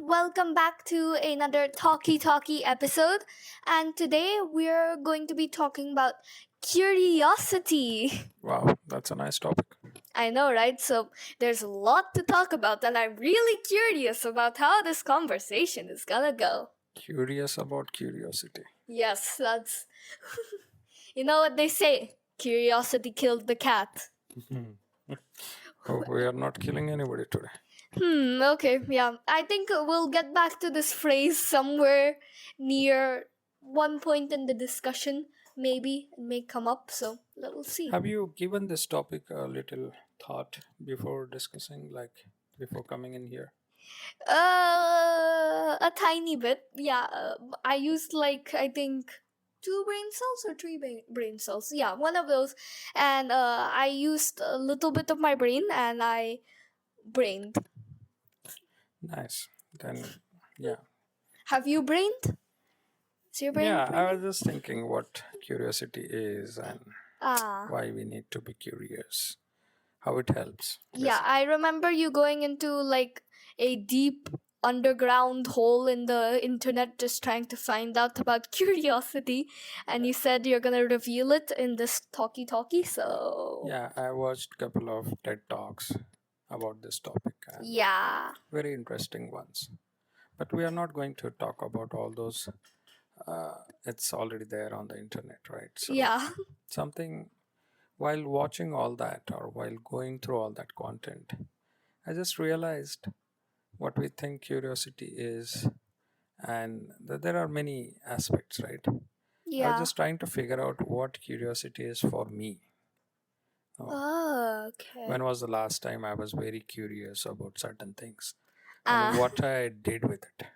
welcome back to another Talkie Talkie episode. And today we're going to be talking about curiosity. Wow, that's a nice topic. I know, right? So there's a lot to talk about, and I'm really curious about how this conversation is gonna go. Curious about curiosity. Yes, that's. You know what they say? Curiosity killed the cat. Oh, we are not killing anybody today. Okay, yeah. I think we'll get back to this phrase somewhere near one point in the discussion, maybe it may come up, so we'll see. Have you given this topic a little thought before discussing, like before coming in here? A tiny bit, yeah. I used I think two brain cells or three brain cells, yeah, one of those, and I used a little bit of my brain and I brained. Nice. Then, yeah. Have you brained? Is your brain Yeah, I braining? was just thinking what curiosity is and why we need to be curious, how it helps. Yeah, I remember you going into a deep underground hole in the internet just trying to find out about curiosity, and you said you're gonna reveal it in this talkie talkie, so Yeah, I watched a couple of TED Talks about this topic and yeah. very interesting ones. But we are not going to talk about all those. It's already there on the internet, right? So Yeah. something while watching all that or while going through all that content, I just realized what we think curiosity is, and that there are many aspects, right? I was Yeah. just trying to figure out what curiosity is for me. Oh, okay. When was the last time I was very curious about certain things Ah. and what I did with it?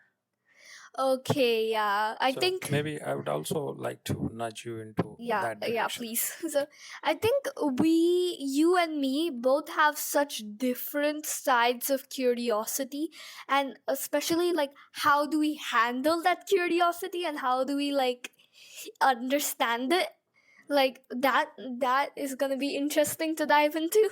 Okay, yeah. I So think maybe I would also like to nudge you into yeah, that yeah, direction. please. So I think you and me both have such different sides of curiosity, and especially how do we handle that curiosity and how do we understand it? That is gonna be interesting to dive into.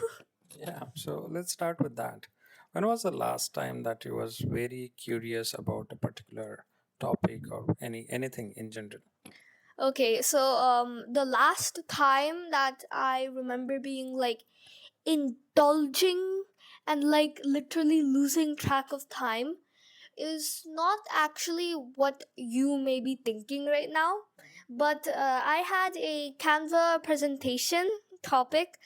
Yeah, so let's start with that. When was the last time that you was very curious about a particular topic or anything in general? Okay, so the last time that I remember being indulging and literally losing track of time is not actually what you may be thinking right now, but I had a Canva presentation topic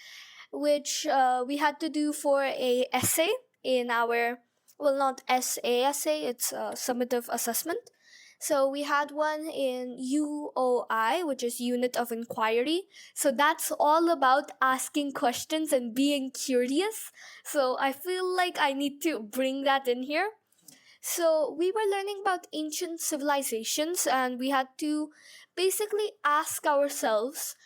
which we had to do for a essay in our, well, not essay, it's a summative assessment. So we had one in UOI, which is Unit of Inquiry. So that's all about asking questions and being curious. So I feel like I need to bring that in here. So we were learning about ancient civilizations, and we had to basically ask ourselves,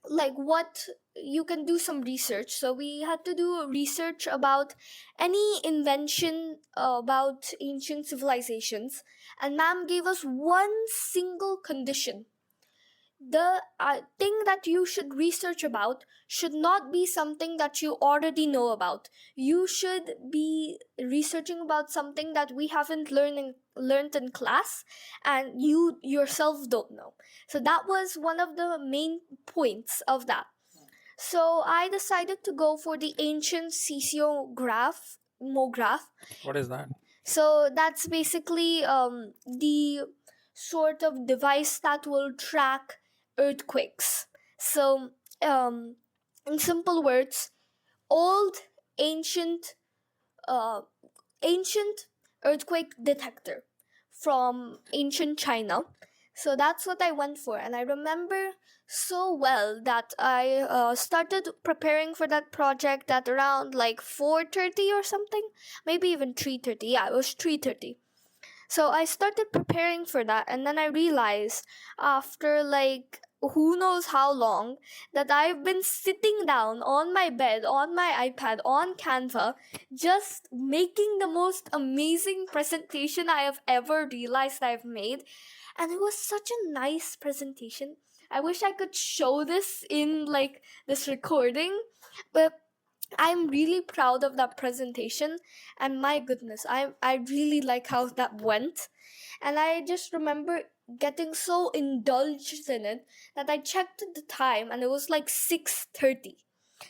what you can do some research. So we had to do research about any invention about ancient civilizations, and ma'am gave us one single condition. The thing that you should research about should not be something that you already know about. You should be researching about something that we haven't learned in class and you yourself don't know. So that was one of the main points of that. So I decided to go for the ancient seismograph. What is that? So that's basically the sort of device that will track earthquakes. So, in simple words, old ancient uh, ancient earthquake detector from ancient China. So that's what I went for, and I remember so well that I started preparing for that project at around 4:30 or something, maybe even 3:30. Yeah, it was 3:30. So I started preparing for that, and then I realized after who knows how long that I've been sitting down on my bed, on my iPad, on Canva, just making the most amazing presentation I have ever realized I've made. And it was such a nice presentation. I wish I could show this in this recording, but I'm really proud of that presentation, and my goodness, I really like how that went. And I just remember getting so indulged in it that I checked the time and it was like 6:30.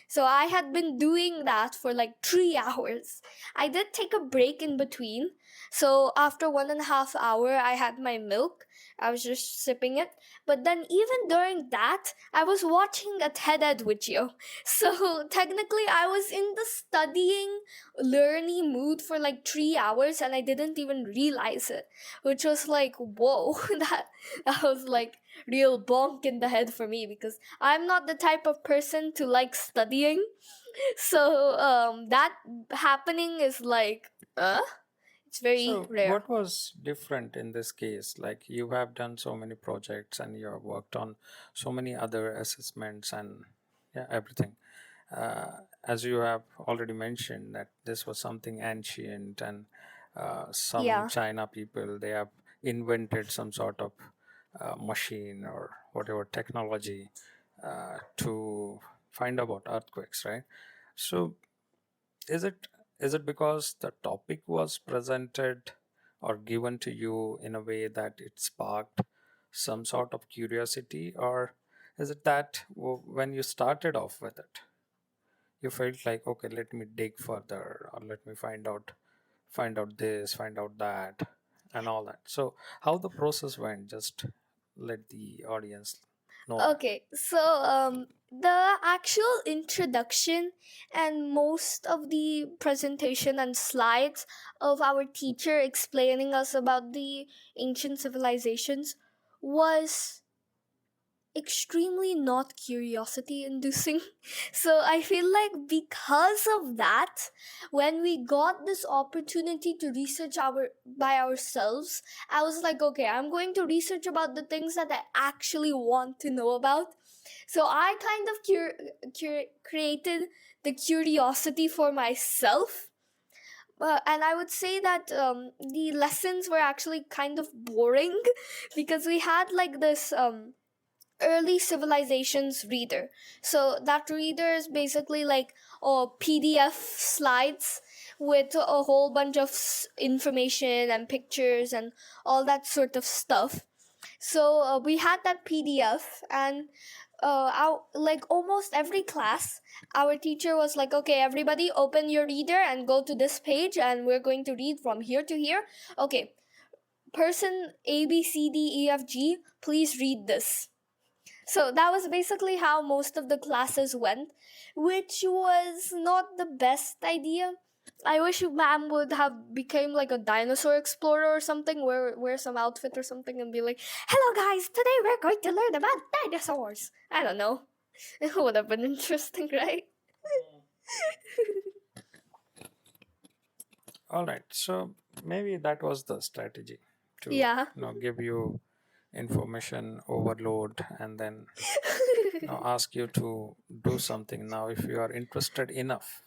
So I had been doing that for like 3 hours. I did take a break in between. So after 1.5 hour, I had my milk. I was just sipping it. But then even during that, I was watching a TED Ed video. So technically, I was in the studying, learning mood for like 3 hours, and I didn't even realize it, which was like, whoa, that was like real bonk in the head for me because I'm not the type of person to like studying. So that happening is like, it's very So, rare. what was different in this case? Like, you have done so many projects and you have worked on so many other assessments and yeah, everything. As you have already mentioned, that this was something ancient, and some Yeah. China people, they have invented some sort of machine or whatever technology to find about earthquakes, right? So, is it because the topic was presented or given to you in a way that it sparked some sort of curiosity, or is it that when you started off with it, you felt like, okay, let me dig further, or let me find out this, find out that, and all that. So how the process went, just let the audience know that. Okay, so the actual introduction and most of the presentation and slides of our teacher explaining us about the ancient civilizations was extremely not curiosity inducing. So I feel like because of that, when we got this opportunity to research our by ourselves, I was like, okay, I'm going to research about the things that I actually want to know about. So I kind of created the curiosity for myself. And I would say that the lessons were actually kind of boring because we had like this early civilizations reader. So that reader is basically like PDF slides with a whole bunch of information and pictures and all that sort of stuff. So we had that PDF, and like almost every class, our teacher was like, "Okay, everybody, open your reader and go to this page, and we're going to read from here to here." Okay, person A B C D E F G, please read this. So that was basically how most of the classes went, which was not the best idea. I wish ma'am would have became like a dinosaur explorer or something, wear some outfit or something and be like, "Hello guys, today we're going to learn about dinosaurs." I don't know. It would have been interesting, right? All right, so maybe that was the strategy to Yeah. give you information overload, and then ask you to do something. Now if you are interested enough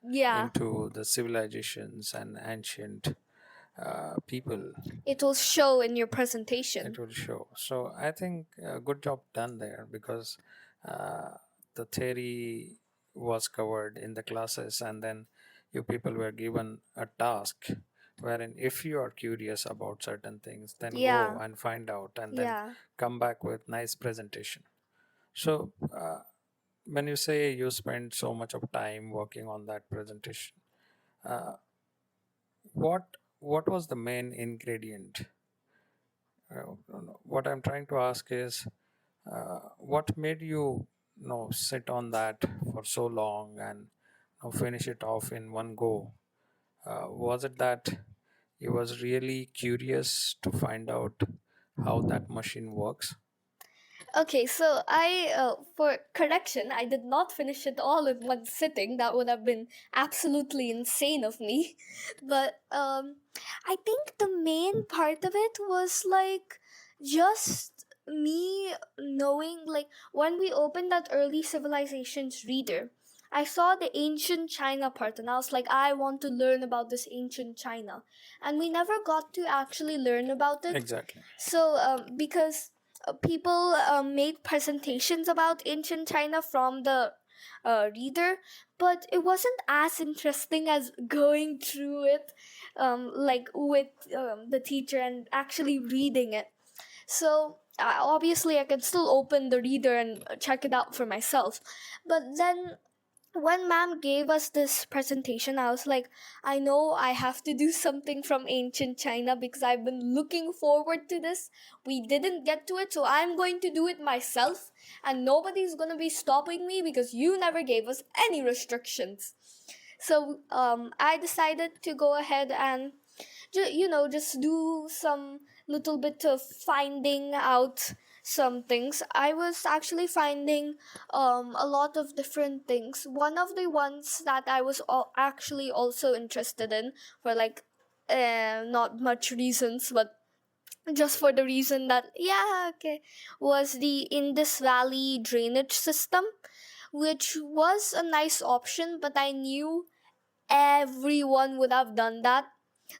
Yeah. into the civilizations and ancient people, It will show in your it presentation. will show. So I think a good job done there, because uh, the theory was covered in the classes, and then you people were given a task wherein if you are curious about certain things, then go Yeah. and find out and then Yeah. come back with nice presentation. So when you say you spend so much of time working on that presentation, uh, what was the main ingredient? What I'm trying to ask is, what made you, sit on that for so long and finish it off in one go? Was it that you was really curious to find out how that machine works? Okay, so for correction, I did not finish it all in one sitting. That would have been absolutely insane of me. But I think the main part of it was like just me knowing, like, when we opened that early civilizations reader, I saw the ancient China part, and I was like, I want to learn about this ancient China. And we never got to actually learn about it. Exactly. So, because people made presentations about ancient China from the reader, but it wasn't as interesting as going through it, like with the teacher and actually reading it. So obviously, I could still open the reader and check it out for myself. But then when ma'am gave us this presentation, I was like, I know I have to do something from ancient China because I've been looking forward to this. We didn't get to it, so I'm going to do it myself, and nobody's going to be stopping me because you never gave us any restrictions. So I decided to go ahead and just do some little bit of finding out some things. I was actually finding a lot of different things. One of the ones that I was actually also interested in, for like not much reasons, but just for the reason that, yeah, okay, was the Indus Valley drainage system, which was a nice option, but I knew everyone would have done that,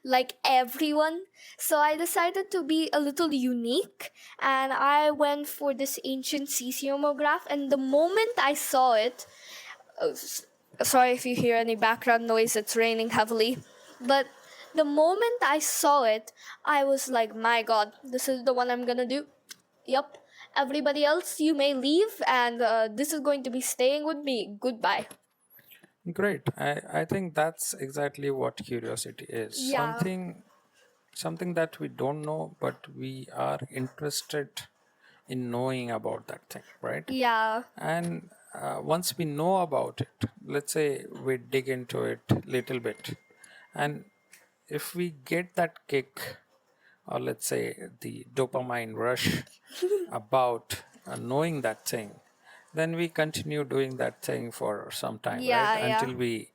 like everyone. So I decided to be a little unique, and I went for this ancient seismograph. And the moment I saw it, oh, sorry if you hear any background noise, it's raining heavily. But the moment I saw it, I was like, my god, this is the one I'm gonna do. Yep. Everybody else, you may leave, and this is going to be staying with me. Goodbye. Great. I think that's exactly what curiosity is. Yeah. Something that we don't know, but we are interested in knowing about that thing, right? Yeah. And once we know about it, let's say we dig into it little bit, and if we get that kick, or let's say the dopamine rush about knowing that thing, then we continue doing that thing for some time, right? Yeah, yeah. Until we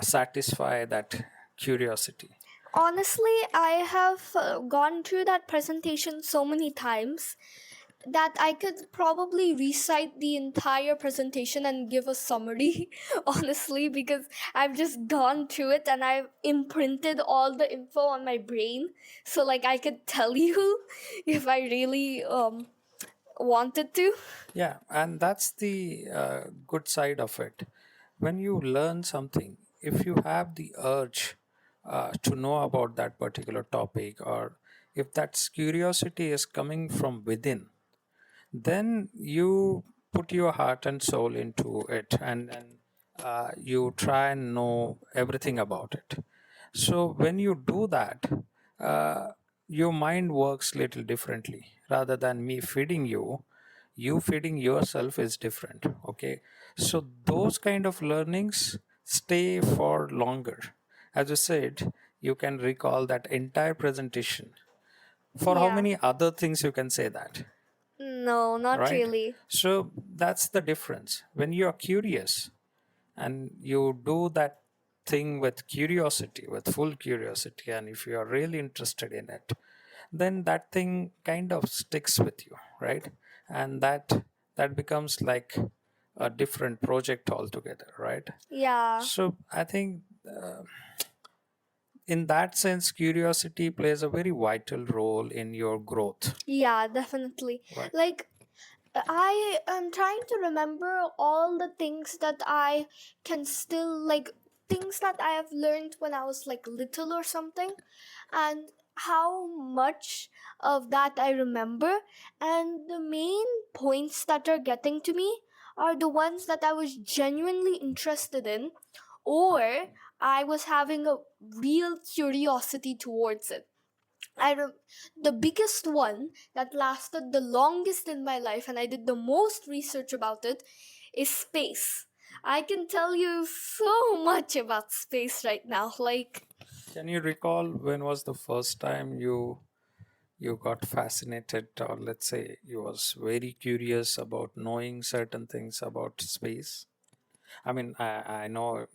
satisfy that curiosity. Honestly, I have gone through that presentation so many times that I could probably recite the entire presentation and give a summary, honestly, because I've just gone through it and I've imprinted all the info on my brain. So, like, I could tell you if I really wanted to. Yeah, and that's the good side of it. When you learn something, if you have the urge to know about that particular topic, or if that curiosity is coming from within, then you put your heart and soul into it, and then you try and know everything about it. So when you do that, uh, your mind works little differently. Rather than me feeding you, you feeding yourself is different. Okay, so those kind of learnings stay for longer. As you said, you can recall that entire presentation. For how Yeah. many other things you can say that, No, not right? really. So that's the difference. When you are curious and you do that thing with curiosity, with full curiosity, and if you are really interested in it, then that thing kind of sticks with you, right? And that becomes like a different project altogether, right? Yeah. So I think in that sense, curiosity plays a very vital role in your growth, Yeah, definitely. right? Like, I am trying to remember all the things that I can still, like, things that I have learned when I was like little or something, and how much of that I remember. And the main points that are getting to me are the ones that I was genuinely interested in, or I was having a real curiosity towards it. The biggest one that lasted the longest in my life, and I did the most research about it, is space. I can tell you so much about space right now. Like, Can you recall when was the first time you got fascinated, or let's say you was very curious about knowing certain things about space? I mean, I know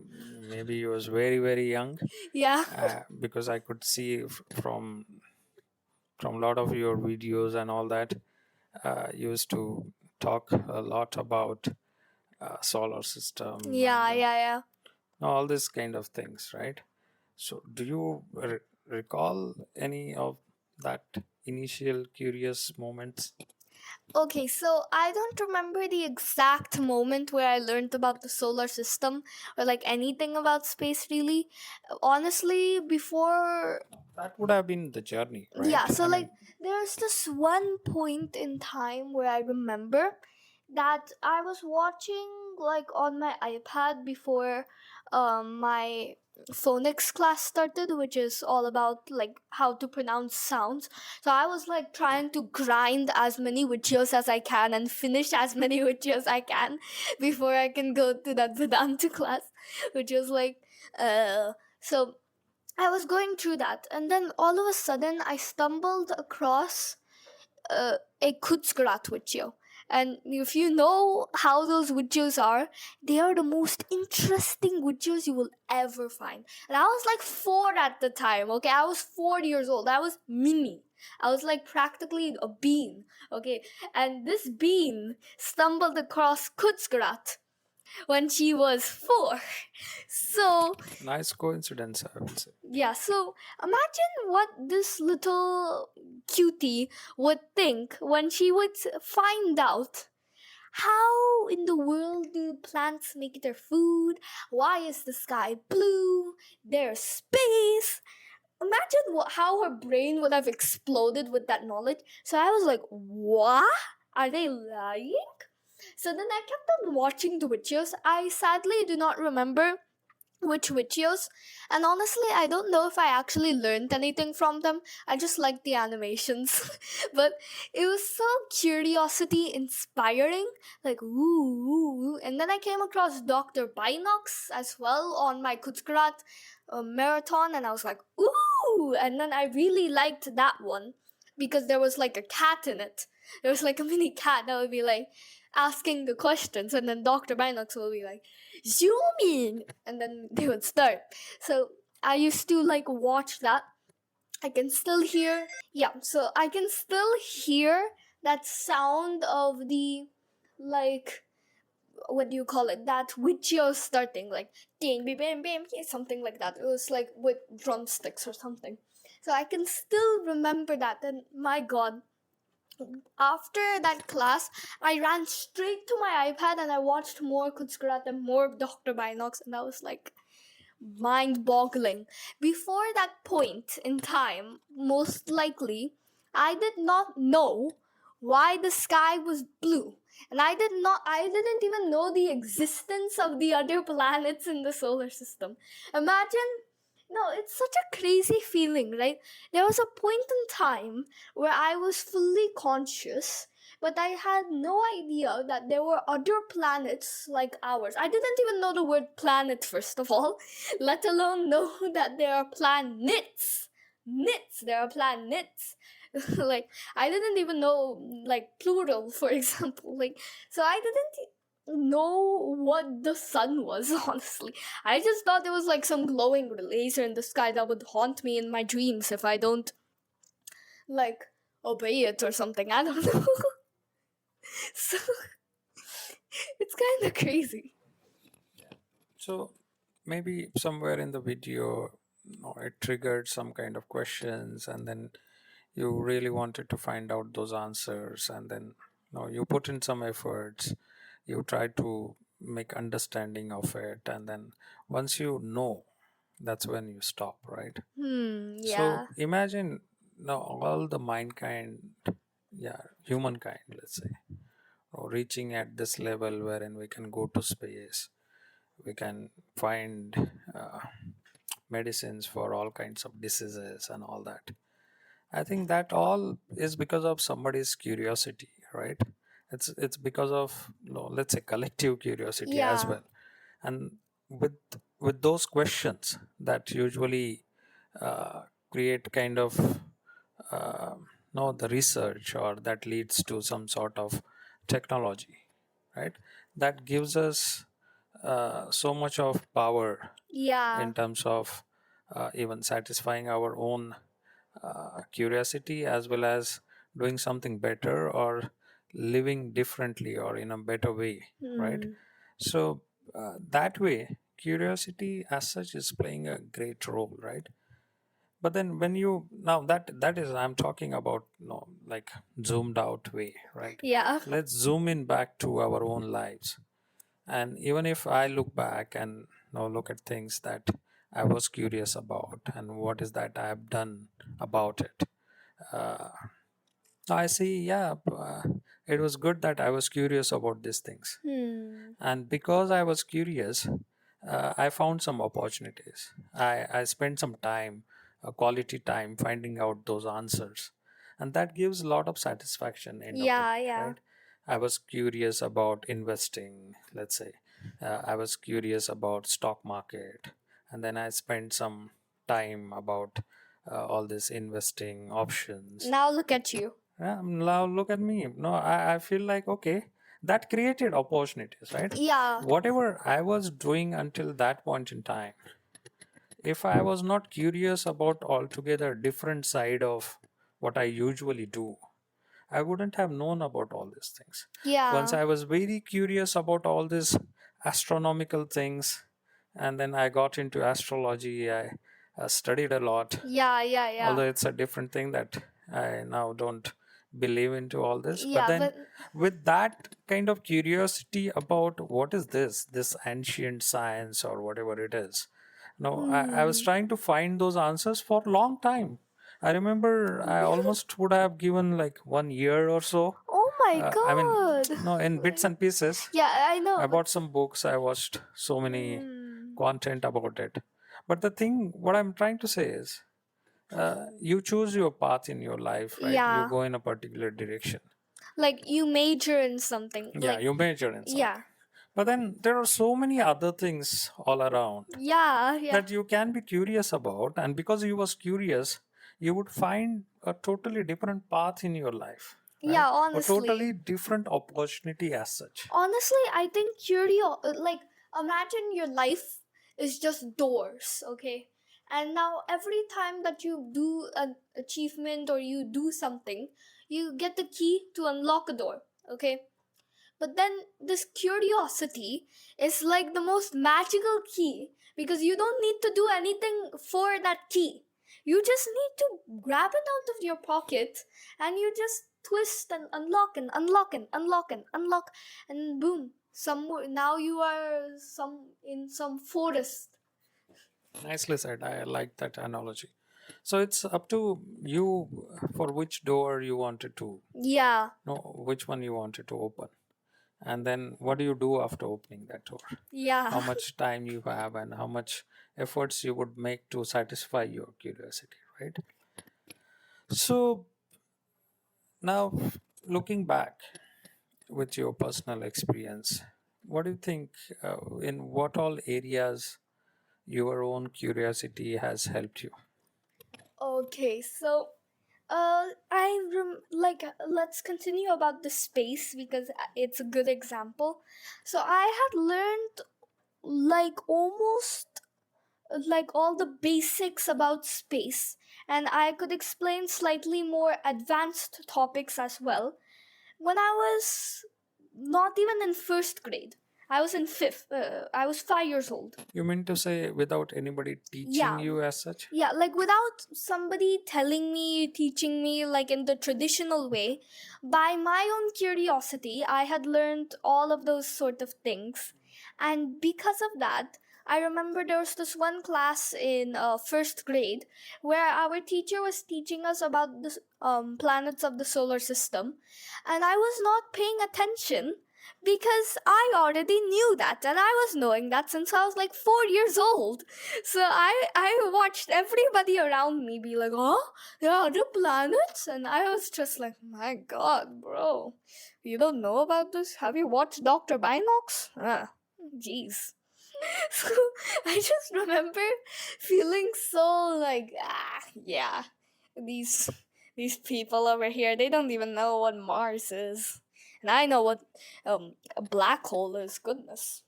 maybe you was very young, yeah, because I could see from a lot of your videos and all that, you used to talk a lot about solar system yeah, and yeah, yeah. all these kind of things, right? So do you recall any of that initial curious moments? Okay, so I don't remember the exact moment where I learned about the solar system or like anything about space really. Honestly, before, That would have been the journey, right? yeah, so I like mean, there's this one point in time where I remember that I was watching like on my iPad before my phonics class started, which is all about like how to pronounce sounds. So I was like trying to grind as many videos as I can and finish as many videos I can before I can go to that Vedanta class, which was like so I was going through that, and then all of a sudden I stumbled across a Kutzgrat video. And if you know how those videos are, they are the most interesting videos you will ever find. And I was like 4 at the time, okay? I was 4 years old. I was mini. I was like practically a bean, okay? And this bean stumbled across Kutzgrat when she was 4. So nice coincidence, I will say. yeah, so imagine what this little cutie would think when she would find out how in the world do plants make their food? Why is the sky blue? There's space. Imagine how her brain would have exploded with that knowledge. So I was like, what? Are they lying? So then I kept on watching the videos. I sadly do not remember which videos, and honestly I don't know if I actually learned anything from them. I just liked the animations. But it was so curiosity inspiring, like ooh. And then I came across Dr. Binox as well on my Kutzgrat marathon, and I was like ooh. And then I really liked that one because there was like a cat in it. There was like a mini cat that would be like asking the questions, and then Dr. Binox will be like zoom in, and then they would start. So I used to like watch that. I can still hear, yeah, so I can still hear that sound of the, like, what do you call it, that video starting, like ding bam bam bam, something like that. It was like with drumsticks or something. So I can still remember that. And my god, after that class, I ran straight to my iPad and I watched more Kutzgrat and more Dr. Binox, and that was like mind boggling. Before that point in time, most likely, I did not know why the sky was blue. And I didn't even know the existence of the other planets in the solar system. Imagine, no, it's such a crazy feeling, right? There was a point in time where I was fully conscious, but I had no idea that there were other planets like ours. I didn't even know the word planet, first of all, let alone know that there are planets. Nits, there are planets. Like, I didn't even know, like, plural, for example. Like, so I didn't know what the sun was, honestly. I just thought it was like some glowing laser in the sky that would haunt me in my dreams if I don't, like, obey it or something. I don't know. So it's kind of crazy. So maybe somewhere in the video, it triggered some kind of questions, and then you really wanted to find out those answers, and then you put in some efforts, you try to make understanding of it, and then once you know, that's when you stop, right? So Yeah. imagine now all the mankind, yeah, humankind, let's say, reaching at this level wherein we can go to space, we can find medicines for all kinds of diseases and all that. I think that all is because of somebody's curiosity, right? It's because of, let's say, collective curiosity as Yeah. well. And with those questions that usually create kind of no the research, or that leads to some sort of technology, right? That gives us so much of power Yeah. in terms of even satisfying our own curiosity, as well as doing something better, or living differently or in a better way, right? Hmm. So that way, curiosity as such is playing a great role, right? But then when you now that is I'm talking about, like zoomed out way, right? Yeah. Let's zoom in back to our own lives. And even if I look back and look at things that I was curious about and what is that I have done about it, uh, I see, yeah, it was good that I was curious about these things. Hmm. And because I was curious, I found some opportunities. I spent some time, quality time, finding out those answers. And that gives a lot of satisfaction end of the Yeah, day, yeah. right? I was curious about investing, let's say. I was curious about stock market. And then I spent some time about all this investing options. Now look at you. Yeah, now look at me. No, I feel like, okay, that created opportunities, right? Yeah. Whatever I was doing until that point in time, if I was not curious about altogether different side of what I usually do, I wouldn't have known about all these things. Once Yeah. I was very curious about all these astronomical things, and then I got into astrology. I studied a lot, Yeah, yeah, yeah. although it's a different thing that I now don't believe into all this. But Yeah, then but with that kind of curiosity about what is this ancient science or whatever it is, no, I was hmm. trying to find those answers for a long time. I remember I almost would have given like 1 year or so. Oh my I mean, god. no, in bits and pieces. Yeah, I I know, but bought some books. I watched so many hmm. content about it. But the thing, what I'm trying to say is, you choose your path in your life, right? You Yeah. go in a particular direction. Like you major in something. Yeah, Like you major in yeah. something. But then there are so many other things all around Yeah, yeah. that you can be curious about. And because you was curious, you would find a totally different path in your life, right? Yeah, A honestly. totally different opportunity as such. Honestly, I think like imagine your life is just doors, okay? And now every time that you do an achievement or you do something, you get the key to unlock a door, okay? But then this curiosity is like the most magical key because you don't need to do anything for that key. You just need to grab it out of your pocket and you just twist and unlock and unlock and unlock and unlock and boom. Now you are in some forest. Nicely said. I like that analogy. So it's up to you for which door you wanted to, Yeah. which one you wanted to open. And then what do you do after opening that door? How Yeah. much time you have and how much efforts you would make to satisfy your curiosity, right? So now, looking back with your personal experience, what do you think, in what all areas your own curiosity has helped you? Okay, so like let's continue about the space because it's a good example. So I had learned like almost like all the basics about space, and I could explain slightly more advanced topics as well when I was not even in first grade. I was in fifth. I was 5 years old. You mean to say without anybody teaching Yeah. you as such? Yeah, like without somebody telling me, teaching me, like in the traditional way, by my own curiosity, I had learned all of those sort of things. And because of that, I remember there was this one class in first grade where our teacher was teaching us about the planets of the solar system, and I was not paying attention because I already knew that, and I was knowing that since I was like 4 years old. So I watched everybody around me be like, "Oh, there are other planets," and I was just like, "My God, bro, you don't know about this? Have you watched Doctor Binox? Ah, jeez." So I just remember feeling so like, yeah, these these people over here, they don't even know what Mars is, and I know what a black hole is. Goodness,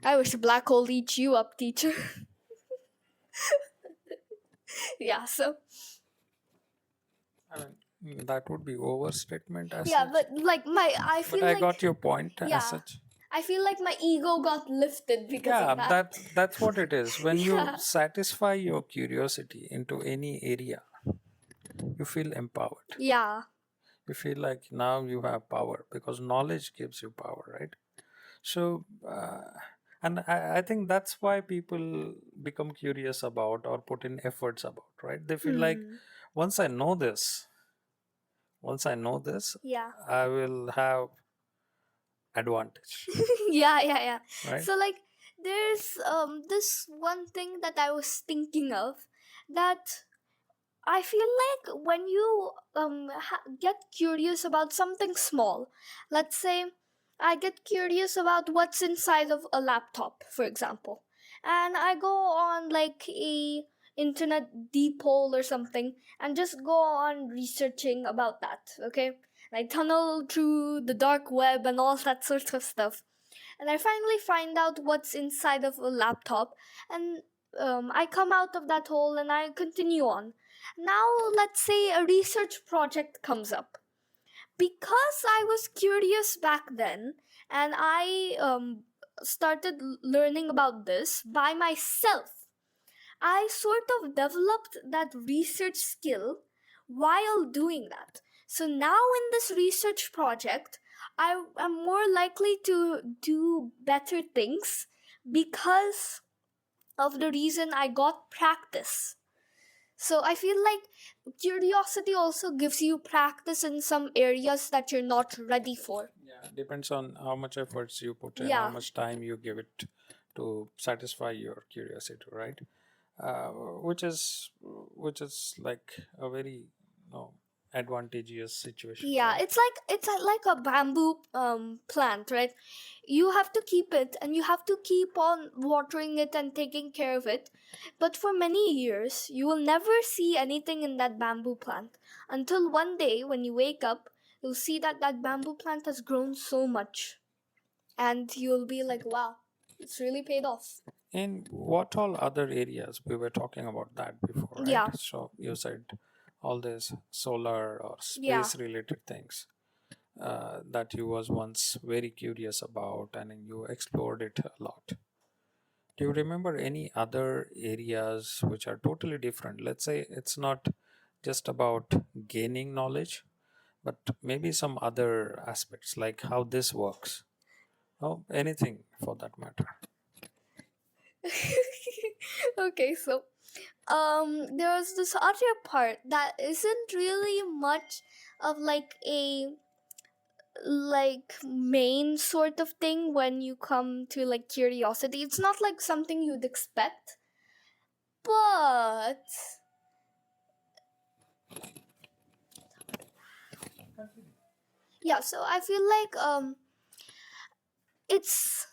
I wish a black hole eat you up, teacher. Yeah, so I mean, that would be overstatement as yeah, such. but like my I But feel I like got your point as yeah, such. I feel like my ego got lifted because Yeah, of that. that's what it is. When you Yeah. satisfy your curiosity into any area, you feel empowered. Yeah. You feel like now you have power because knowledge gives you power, right? So, and I think that's why people become curious about or put in efforts about, right? They feel like Hmm. once I know this, once I know this, Yeah. I will have advantage, Yeah, yeah, yeah. right? So like there's this one thing that I was thinking of, that I feel like when you get curious about something small, let's say I get curious about what's inside of a laptop, for example, and I go on like a internet deep hole or something and just go on researching about that, okay? Like tunnel through the dark web and all that sort of stuff. And I finally find out what's inside of a laptop, and I come out of that hole and I continue on. Now, let's say a research project comes up. Because I was curious back then, and I started learning about this by myself, I sort of developed that research skill while doing that. So now in this research project, I am more likely to do better things because of the reason I got practice. So I feel like curiosity also gives you practice in some areas that you're not ready for. Yeah, depends on how much efforts you put in, how Yeah. much time you give it to satisfy your curiosity, right? uh, which is like a very advantageous situation, Yeah, right? it's like a bamboo plant, right? You have to keep it and you have to keep on watering it and taking care of it. But for many years, you will never see anything in that bamboo plant until one day when you wake up, you'll see that that bamboo plant has grown so much, and you'll be like, "Wow, it's really paid off." In what all other areas we were talking about that before, right? Yeah. So you said all these solar or Yeah. space related things that you was once very curious about and you explored it a lot. Do you remember any other areas which are totally different? Let's say it's not just about gaining knowledge, but maybe some other aspects like how this works. Oh, anything for that matter. Okay, so there's this other part that isn't really much of like a like main sort of thing when you come to like curiosity. It's not like something you'd expect, but yeah, so I feel like it's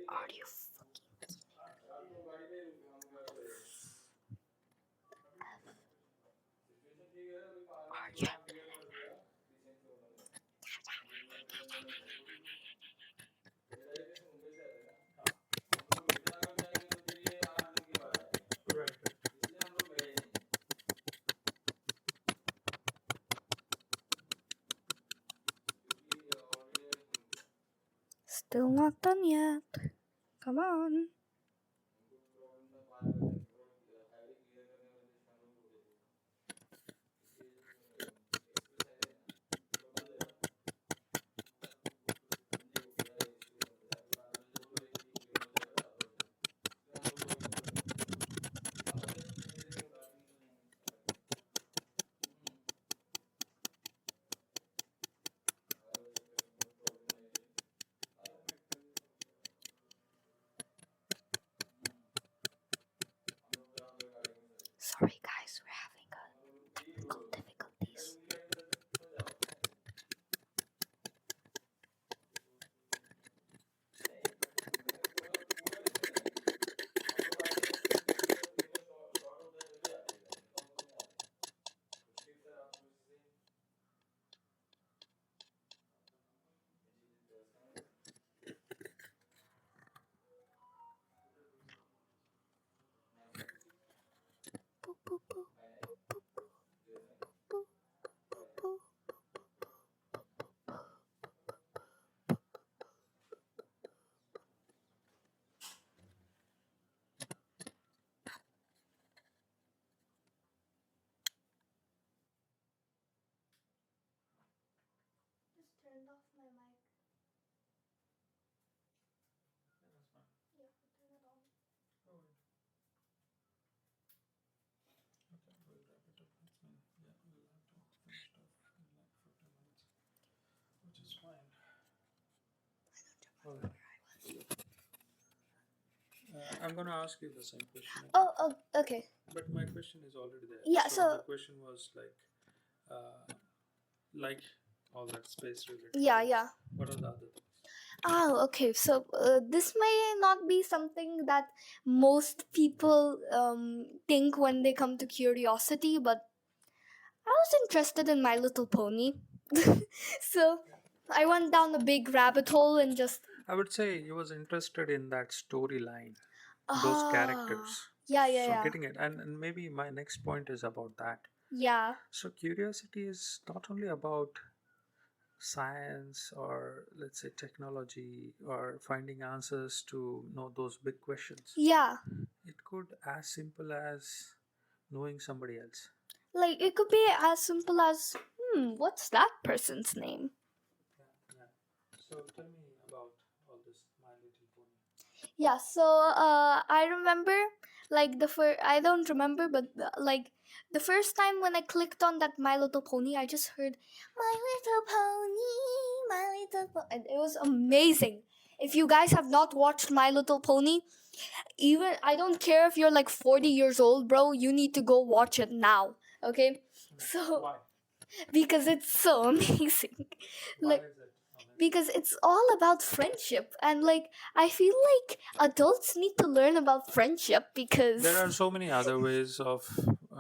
are you are you still not done yet? Come on. Just turned off my mic. Yeah, turn it on. Which is fine. All right. I'm gonna ask you the same question again. Oh, okay. But my question is already there. Yeah, So so the question was like all that space related. yeah, things. yeah. What are the other things? Oh, okay. So this may not be something that most people think when they come to curiosity, but I was interested in My Little Pony. So I went down a big rabbit hole and just I would say you was interested in that storyline, those ah, characters. yeah, yeah, So yeah, getting it, and maybe my next point is about that. yeah. So curiosity is not only about science or let's say technology or finding answers to know those big questions. Yeah, It could as simple as knowing somebody else. like it could be as simple as, what's that person's name? Yeah, yeah. So tell me about all this My Little Pony. Yeah, so I remember like the first, I don't remember, but like the first time when I clicked on that My Little Pony, I just heard My Little Pony, My Little Pony, and it was amazing. If you guys have not watched My Little Pony, even I don't care if you're like 40 years old, bro, you need to go watch it now. Okay? So Why? because it's so amazing. Why Like is it amazing? because it's all about friendship, and like I feel like adults need to learn about friendship because There are so many other ways of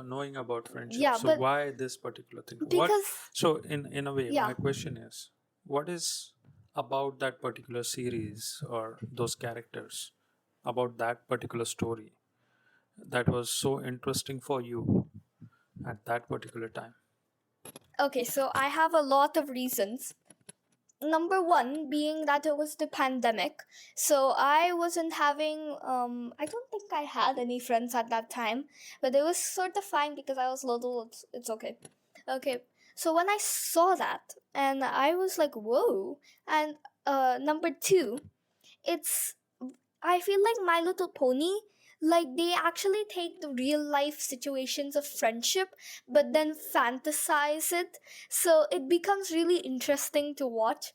knowing about friendship. yeah, So but why this particular thing? What? because So in a way, yeah, my question is, what is about that particular series or those characters, about that particular story that was so interesting for you at that particular time? okay, so I have a lot of reasons. Number one being that it was the pandemic, so I wasn't having I don't think I had any friends at that time, but it was sort of fine because I was little. It's okay. Okay, so when I saw that, and I was like, whoa. And number two, it's I feel like My Little Pony, like they actually take the real life situations of friendship, but then fantasize it, so it becomes really interesting to watch.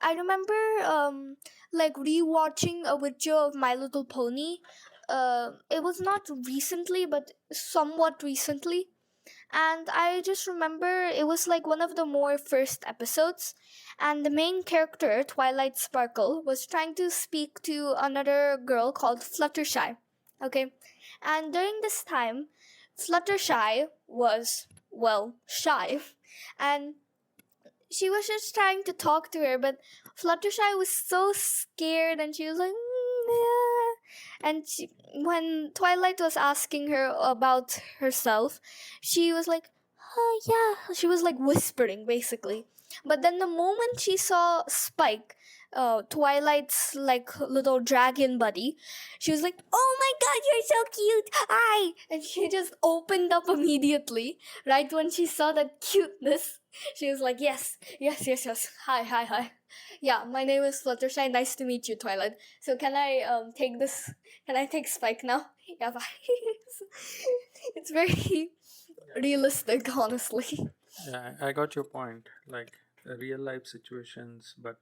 I remember like rewatching a video of My Little Pony. It was not recently, but somewhat recently, and I just remember it was like one of the more first episodes, and the main character, Twilight Sparkle, was trying to speak to another girl called Fluttershy. Okay, and during this time, Fluttershy was, well, shy, and she was just trying to talk to her, but Fluttershy was so scared, and she was like, yeah. And when Twilight was asking her about herself, she was like, oh yeah. She was like whispering basically. But then the moment she saw Spike, Twilight's like little dragon buddy, she was like, "Oh my God, you're so cute! Hi!" And she just opened up immediately, right when she saw that cuteness. She was like, yes, yes, yes, yes. Hi, hi, hi. Yeah, my name is Fluttershy. Nice to meet you, Twilight. So can I take this? Can I take Spike now? Yeah, bye. It's very realistic, honestly. Yeah, I got your point. Like real life situations, but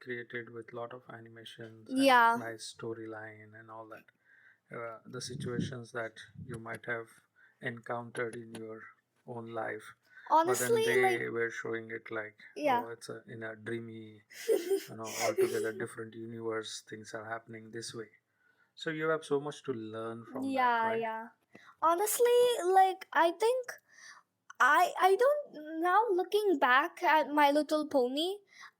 created with lot of animations and Yeah. nice storyline and all that. The situations that you might have encountered in your own life, but then Honestly, like, they were showing it like, yeah. oh, it's in a dreamy, altogether different universe. Things are happening this way. So you have so much to learn from that, Yeah, right? yeah. Honestly, like, I think I don't, now looking back at My Little Pony,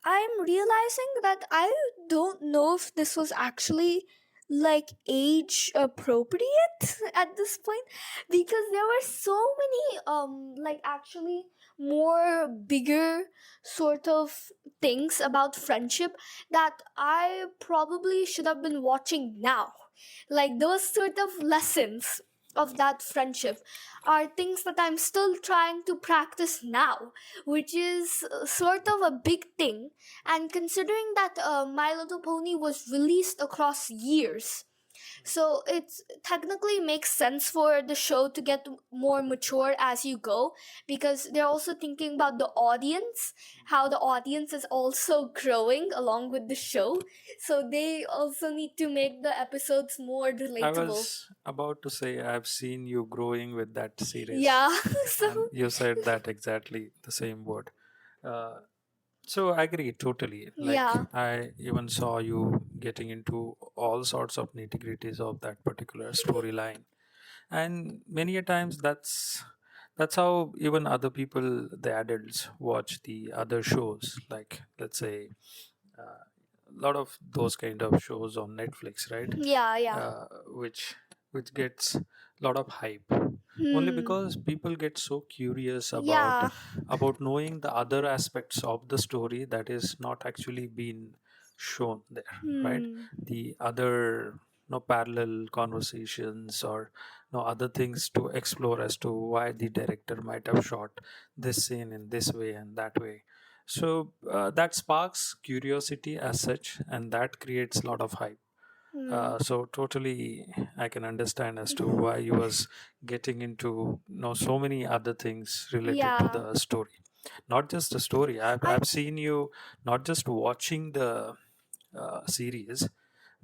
I'm realizing that I don't know if this was actually like age appropriate at this point, because there were so many like actually more bigger sort of things about friendship that I probably should have been watching now. Like those sort of lessons of that friendship are things that I'm still trying to practice now, which is sort of a big thing. And considering that My Little Pony was released across years, so it technically makes sense for the show to get more mature as you go, because they're also thinking about the audience, how the audience is also growing along with the show. So they also need to make the episodes more I relatable. was about to say I've seen you growing with that series, Yeah. So and you said that exactly the same word. Uh, so I agree totally. Like yeah. I even saw you getting into all sorts of nitty gritties of that particular storyline, and many a times that's how even other people, the adults, watch the other shows. Like let's say a lot of those kind of shows on Netflix, right? Yeah, yeah. uh, which which gets a lot of hype only Hmm. because people get so curious Yeah. about knowing the other aspects of the story that is not actually being shown there, right? Hmm. The other no parallel conversations or no other things to explore as to why the director might have shot this scene in this way and that way. So that sparks curiosity as such, and that creates a lot of hype. Hmm. So totally, I can understand as to why you was getting into so many other things related to Yeah. the story, not just the story. I I've seen you not just watching the series,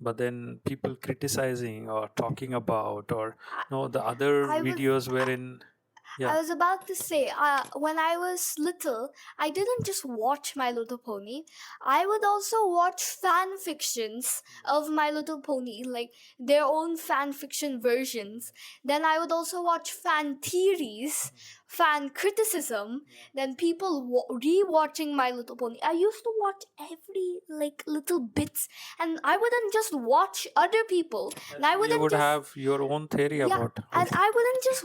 but then people criticizing or talking about or I, the other I was videos wherein yeah. I was about to say, when I was little, I didn't just watch My Little Pony. I would also watch fan fictions of My Little Pony, like their own fan fiction versions. Then I would also watch fan theories, fan criticism, then people re-watching My Little Pony. I used to watch every like little bits, and I wouldn't just watch other people, and I You wouldn't would just have your own theory yeah, about and also. I wouldn't just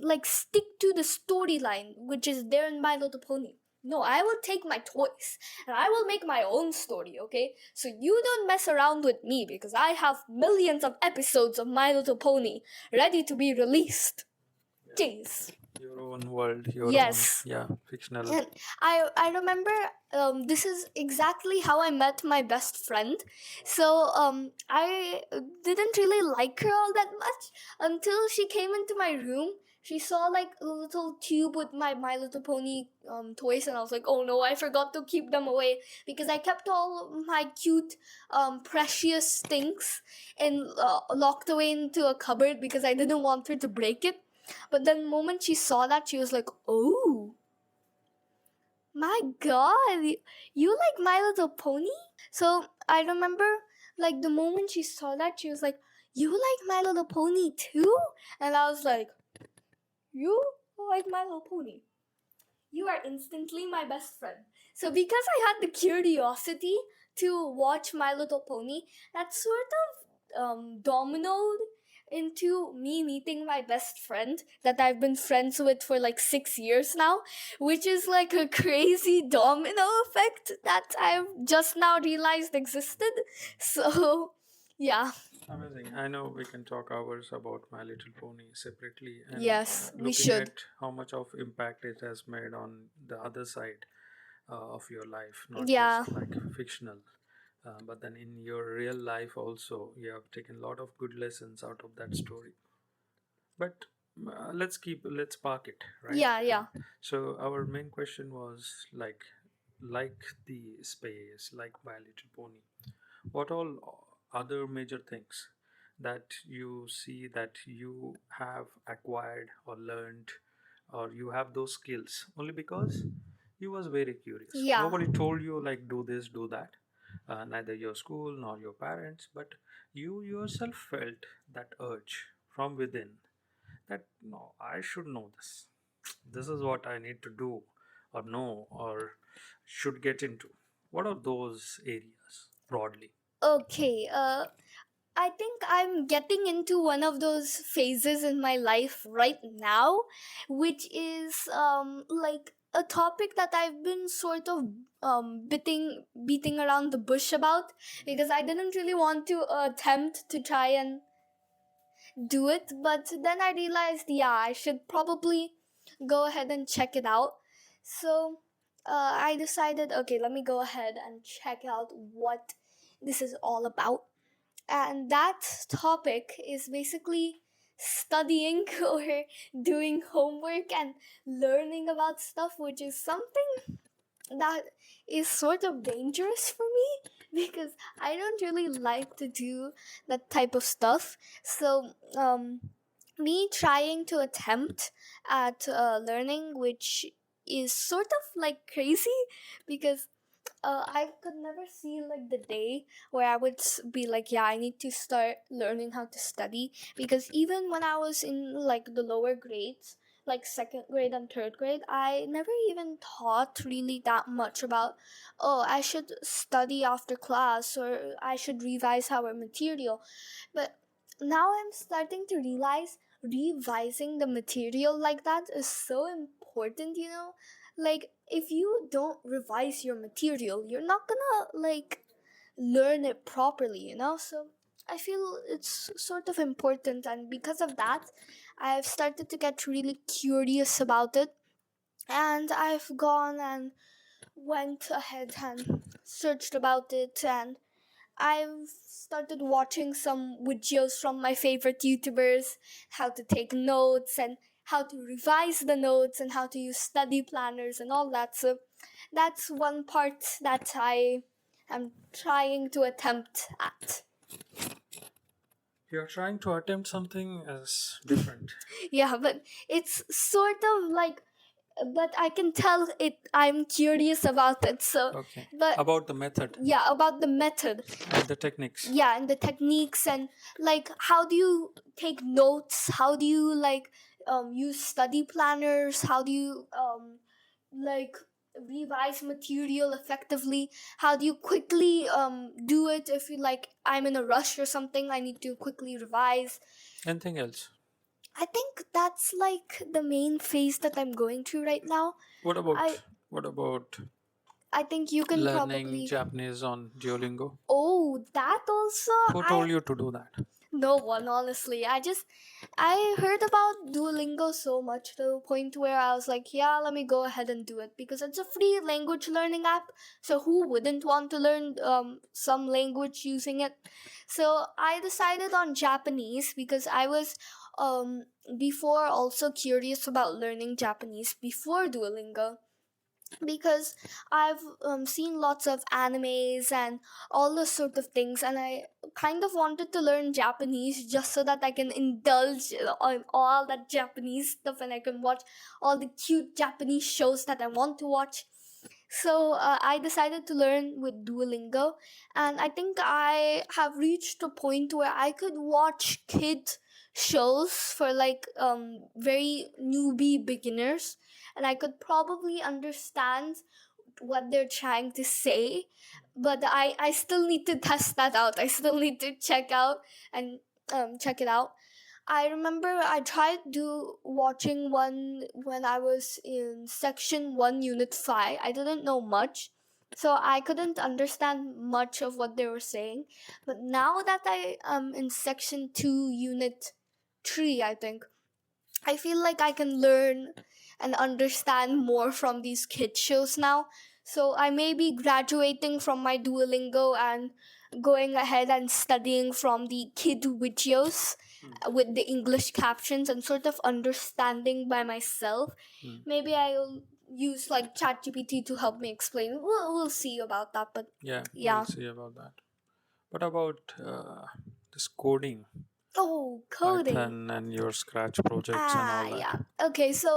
like stick to the storyline which is there in My Little Pony. No, I will take my toys and I will make my own story, okay? So you don't mess around with me because I have millions of episodes of My Little Pony ready to be released. Jeez. Your own world, your own, Yes. yeah, fictional. And I remember this is exactly how I met my best friend. So I didn't really like her all that much until she came into my room. She saw like a little tube with My Little Pony toys, and I was like, oh no, I forgot to keep them away because I kept all of my cute, precious things and locked away into a cupboard because I didn't want her to break it. But then the moment she saw that, she was like, oh, my god, you like My Little Pony? So I remember, like, the moment she saw that, she was like, you like My Little Pony too? And I was like, you like My Little Pony? You are instantly my best friend. So because I had the curiosity to watch My Little Pony, that sort of dominoed into me meeting my best friend that I've been friends with for like 6 years now, which is like a crazy domino effect that I've just now realized existed. So, yeah, Amazing. I know we can talk hours about My Little Pony separately, and yes, we looking should. at how much of impact it has made on the other side of your life, not Yeah. just like fictional, but then in your real life also, you have taken a lot of good lessons out of that story. But let's park it, right? Yeah, yeah. So our main question was like the space, like My Little Pony. What all other major things that you see that you have acquired or learned, or you have those skills only because you was very curious? Yeah. Nobody told you like do this, do that. Neither your school nor your parents, but you yourself felt that urge from within that no, I should know this. This is what I need to do, or know, or should get into. What are those areas broadly? Okay. I think I'm getting into one of those phases in my life right now, which is like a topic that I've been sort of beating around the bush about, because I didn't really want to attempt to try and do it, but then I realized, yeah, I should probably go ahead and check it out. So I decided, okay, let me go ahead and check out what this is all about. And that topic is basically studying or doing homework and learning about stuff, which is something that is sort of dangerous for me because I don't really like to do that type of stuff. So, me trying to attempt at learning, which is sort of like crazy because I could never see like the day where I would be like, yeah, I need to start learning how to study. Because even when I was in like the lower grades, like second grade and third grade, I never even thought really that much about, oh, I should study after class or I should revise our material. But now I'm starting to realize revising the material like that is so important, you know? Like, if you don't revise your material, you're not gonna, like, learn it properly, you know? So I feel it's sort of important, and because of that, I've started to get really curious about it. And I've gone and went ahead and searched about it, and I've started watching some videos from my favorite YouTubers, how to take notes and how to revise the notes and how to use study planners and all that. So that's one part that I am trying to attempt at. You're trying to attempt something as different. Yeah, but it's sort of like, but I can tell it I'm curious about it. So, Okay. but About the method yeah, about the method. and the techniques. Yeah, and the techniques, and like how do you take notes, how do you like use study planners, how do you like revise material effectively, how do you quickly do it if you like I'm in a rush or something, I need to quickly revise. Anything else? I think that's like the main phase that I'm going through right now. What about i what about I think you can learning probably. Japanese on Duolingo? Oh, that also. Who I told you to do that? No one, honestly. I heard about Duolingo so much to the point where I was like, yeah, let me go ahead and do it because it's a free language learning app. So who wouldn't want to learn some language using it? So I decided on Japanese because I was um, before also curious about learning Japanese before Duolingo, because I've seen lots of animes and all those sort of things, and I kind of wanted to learn Japanese just so that I can indulge on all that Japanese stuff and I can watch all the cute Japanese shows that I want to watch. So I decided to learn with Duolingo, and I think I have reached a point where I could watch kid shows for like very newbie beginners, and I could probably understand what they're trying to say. But I still need to test that out. I still need to check it out. I remember I tried do watching one when I was in section 1 unit 5. I didn't know much. So I couldn't understand much of what they were saying. But now that I am in section 2 unit 3, I think I feel like I can learn and understand more from these kid shows now. So I may be graduating from my Duolingo and going ahead and studying from the kid videos with the English captions and sort of understanding by myself. Hmm. Maybe I'll use like ChatGPT to help me explain. We'll see about that, but Yeah, we'll yeah. see about that. What about this coding, Oh, coding. Python, and your Scratch projects and all that? Yeah. Okay, so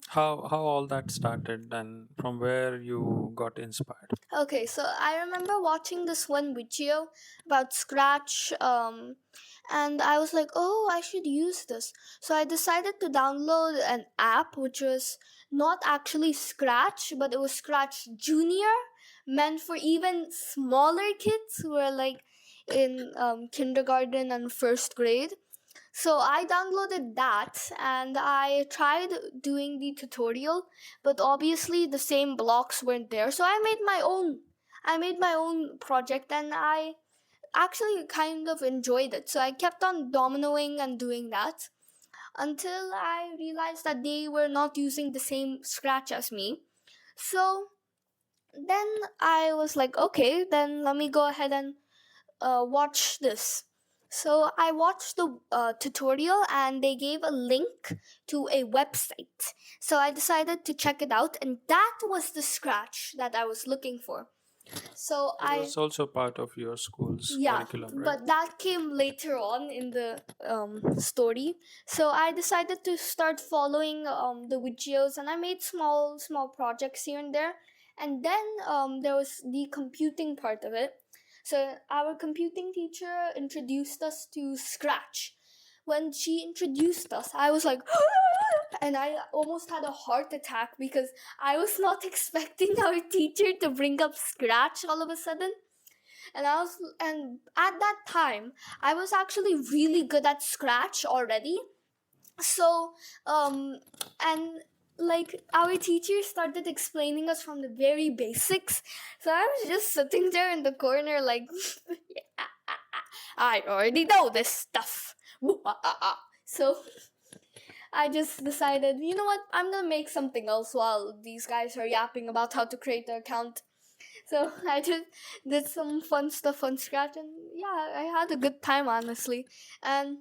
How all that started and from where you got inspired? okay, so I remember watching this one video about Scratch, and I was like, oh, I should use this. So I decided to download an app which was not actually Scratch, but it was Scratch Junior, meant for even smaller kids who are like in kindergarten and first grade. So I downloaded that and I tried doing the tutorial, but obviously the same blocks weren't there. So I made my own. I made my own project and I actually kind of enjoyed it. So I kept on dominoing and doing that until I realized that they were not using the same scratch as me. So then I was like, okay, then let me go ahead and watch this. So I watched the tutorial and they gave a link to a website. So I decided to check it out, and that was the scratch that I was looking for. So It I was also part of your school's yeah, curriculum, right? but that came later on in the story. So I decided to start following the videos, and I made small projects here and there. And then there was the computing part of it. So our computing teacher introduced us to Scratch. When she introduced us, I was like, and I almost had a heart attack because I was not expecting our teacher to bring up Scratch all of a sudden. And at that time I was actually really good at Scratch already. So and like our teacher started explaining us from the very basics. So I was just sitting there in the corner like I already know this stuff. So I just decided, you know what, I'm gonna make something else while these guys are yapping about how to create their account. So I just did some fun stuff on Scratch, and yeah, I had a good time, honestly. And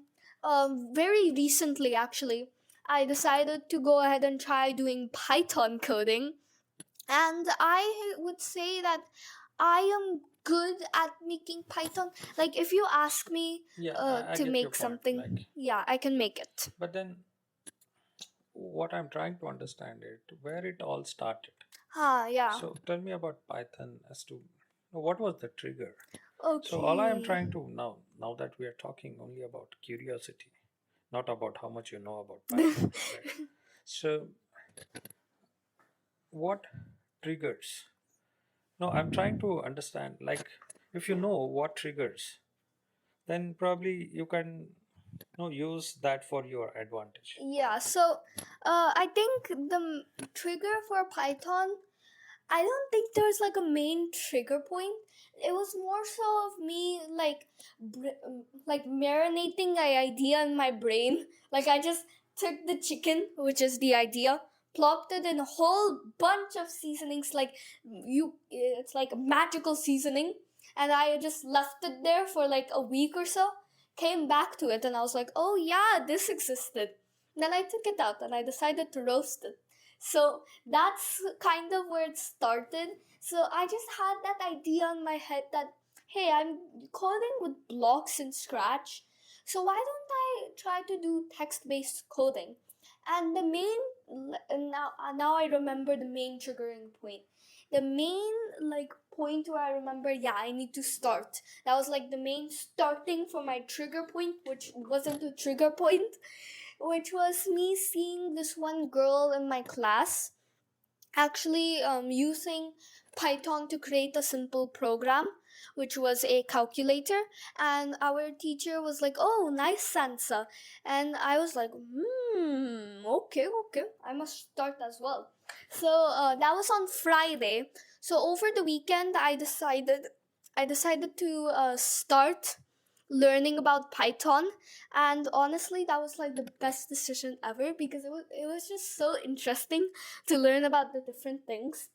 very recently, actually, I decided to go ahead and try doing Python coding, and I would say that I am good at making Python. Like, if you ask me Yeah, I to get your make point. something, Like, yeah, I can make it. but then what I'm trying to understand it where it all started. Yeah. So tell me about Python as to what was the trigger. So all I am Okay. trying to now that we are talking only about curiosity, not about how much you know about Python, right? So what triggers? No, I'm trying to understand. Like, if you know what triggers, then probably you can use that for your advantage. Yeah, so I think the trigger for Python, I don't think there's like a main trigger point. It was more so of me like like marinating an idea in my brain. Like I just took the chicken, which is the idea, plopped it in a whole bunch of seasonings, like it's like a magical seasoning, and I just left it there for like a week or so. Came back to it, and I was like, oh yeah, this existed. Then I took it out and I decided to roast it. So that's kind of where it started. So I just had that idea in my head that, hey, I'm coding with blocks in Scratch. So why don't I try to do text-based coding? And the now I remember the main triggering point. The main like point where I remember, yeah, I need to start. That was like the main starting for my trigger point, which wasn't a trigger point, which was me seeing this one girl in my class actually using Python to create a simple program, which was a calculator. And our teacher was like, oh, nice, Sansa. And I was like, okay, I must start as well. So that was on Friday. So over the weekend, I decided to start learning about Python, and honestly that was like the best decision ever because it was just so interesting to learn about the different things.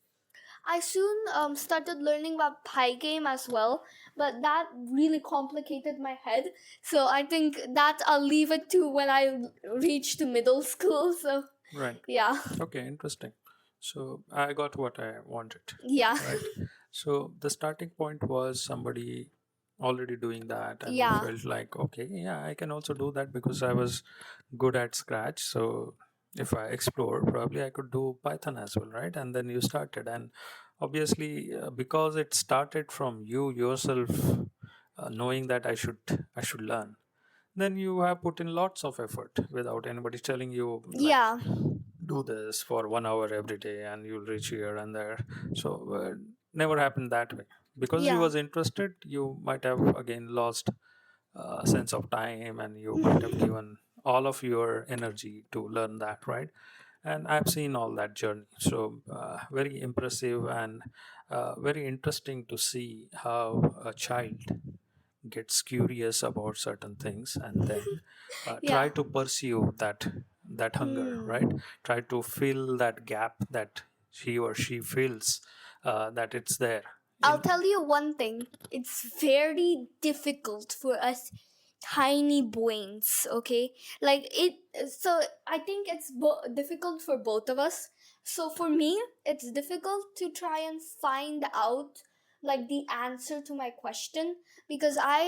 I soon started learning about Pygame as well, but that really complicated my head. So I think that I'll leave it to when I reach to middle school. So Right. yeah, Okay, interesting. So I got what I wanted. yeah, Right. So the starting point was somebody already doing that, and you yeah, felt like, okay, yeah, I can also do that because I was good at Scratch. So if I explore, probably I could do Python as well, right? And then you started, and obviously, because it started from you yourself, knowing that I should learn, then you have put in lots of effort without anybody telling you, like, yeah. do this for 1 hour every day and you'll reach here and there. So never happened that way. Because you Yeah. was interested, you might have again lost sense of time, and you might have given all of your energy to learn that, right? And I've seen all that journey. So very impressive, and very interesting to see how a child gets curious about certain things, and then try Yeah. to pursue that hunger, right? Hmm. Try to fill that gap that he or she feels that it's there I'll in. tell you one thing. It's very difficult for us tiny brains, okay? Like it so I think it's difficult for both of us. So for me, it's difficult to try and find out like the answer to my question because I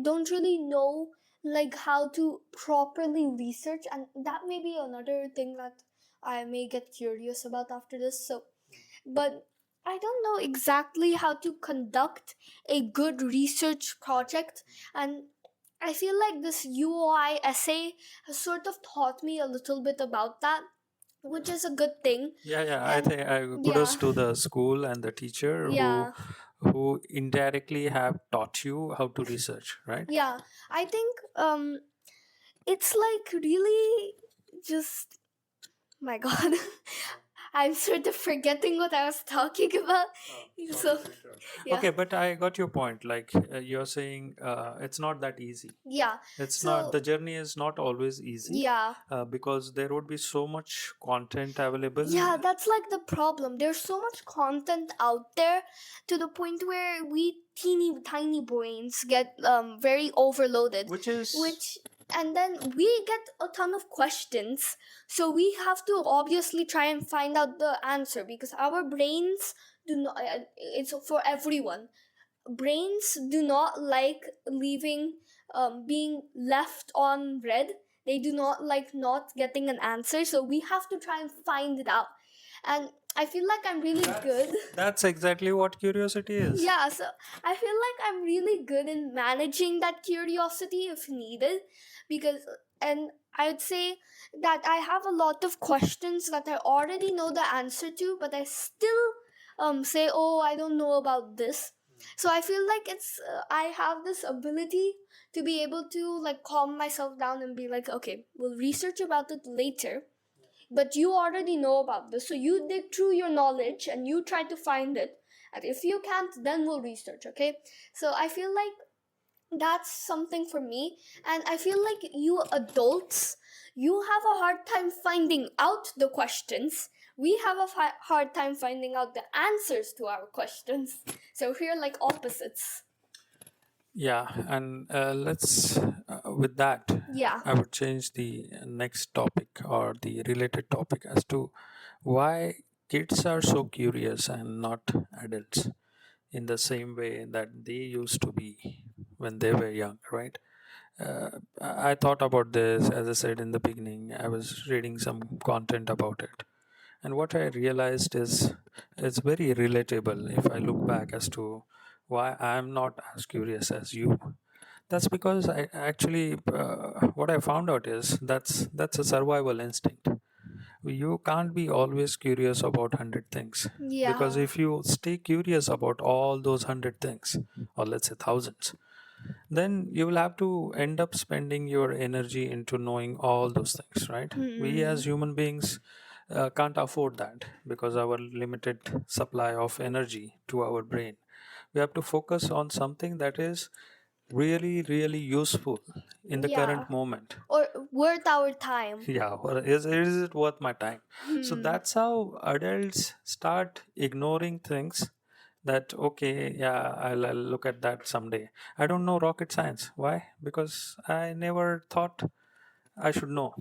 don't really know like how to properly research, and that may be another thing that I may get curious about after this. So but I don't know exactly how to conduct a good research project. And I feel like this UI essay has sort of taught me a little bit about that, which is a good thing. Yeah, yeah. I And think I kudos yeah, to the school and the teacher yeah, who indirectly have taught you how to research, right? yeah. I think it's like really just my god. I'm sort of forgetting what I was talking about. So yeah. Okay, but I got your point. Like you're saying, it's not that easy. Yeah. It's not, So the journey is not always easy, yeah. because there would be so much content available, Yeah, that's like the problem. There's so much content out there to the point where we teeny tiny brains get very overloaded, which is, which and then we get a ton of questions. So we have to obviously try and find out the answer because our brains do not it's for everyone. Brains do not like leaving being left on red. They do not like not getting an answer, so we have to try and find it out. And I feel like I'm really good. that's exactly what curiosity is. Yeah, so I feel like I'm really good in managing that curiosity if needed, because and I would say that I have a lot of questions that I already know the answer to, but I still say, oh, I don't know about this. So I feel like it's I have this ability to be able to like calm myself down and be like, okay, we'll research about it later, but you already know about this, so you dig through your knowledge and you try to find it, and if you can't, then we'll research, okay? So I feel like that's something for me. And I feel like you adults, you have a hard time finding out the questions. We have a hard time finding out the answers to our questions. So we're like opposites. Yeah, and let's, with that, Yeah. I would change the next topic or the related topic as to why kids are so curious and not adults in the same way that they used to be when they were young, right? I thought about this, as I said in the beginning. I was reading some content about it. And what I realized is it's very relatable if I look back as to why I'm not as curious as you. That's because I actually, what I found out is that's a survival instinct. You can't be always curious about 100 things, because Yeah. if you stay curious about all those 100 things, or let's say thousands, then you will have to end up spending your energy into knowing all those things, right? We Hmm. as human beings can't afford that because our limited supply of energy to our brain. We have to focus on something that is really, really useful in the Yeah. current moment. Or worth our time. Yeah, or is it worth my time? So Hmm. that's how adults start ignoring things that, okay, yeah, I'll look at that someday. I don't know rocket science. Why? Because I never thought I should know,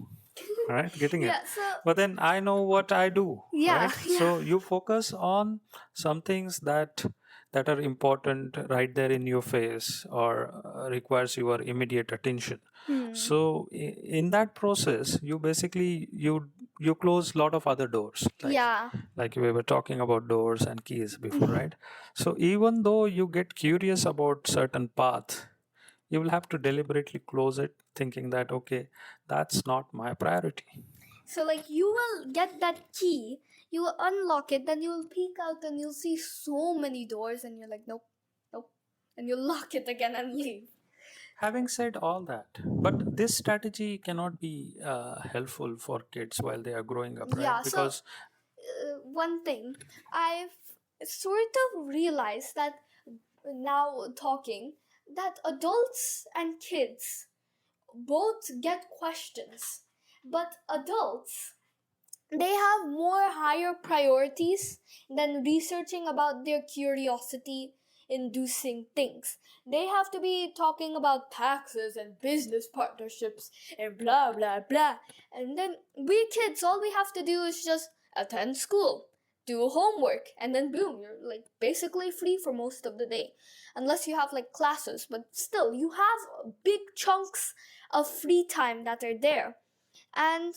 right? Getting it? Yeah, so But then I know what I do, yeah, right? yeah. So you focus on some things that are important right there in your face, or requires your immediate attention. Hmm. So in that process, you basically you close a lot of other doors, Yeah. like we were talking about doors and keys before, right? So even though you get curious about certain path, you will have to deliberately close it, thinking that, okay, that's not my priority. So like you will get that key, you will unlock it, then you will peek out and you'll see so many doors and you're like, nope. and you lock it again and leave. Having said all that, but this strategy cannot be helpful for kids while they are growing up, right? Yeah, so Because one thing I've sort of realized that now talking, that adults and kids both get questions, but adults, they have more higher priorities than researching about their curiosity inducing things. They have to be talking about taxes and business partnerships and blah blah blah. And then we kids, all we have to do is just attend school, do homework, and then boom, you're like basically free for most of the day. Unless you have like classes, but still, you have big chunks of free time that are there. And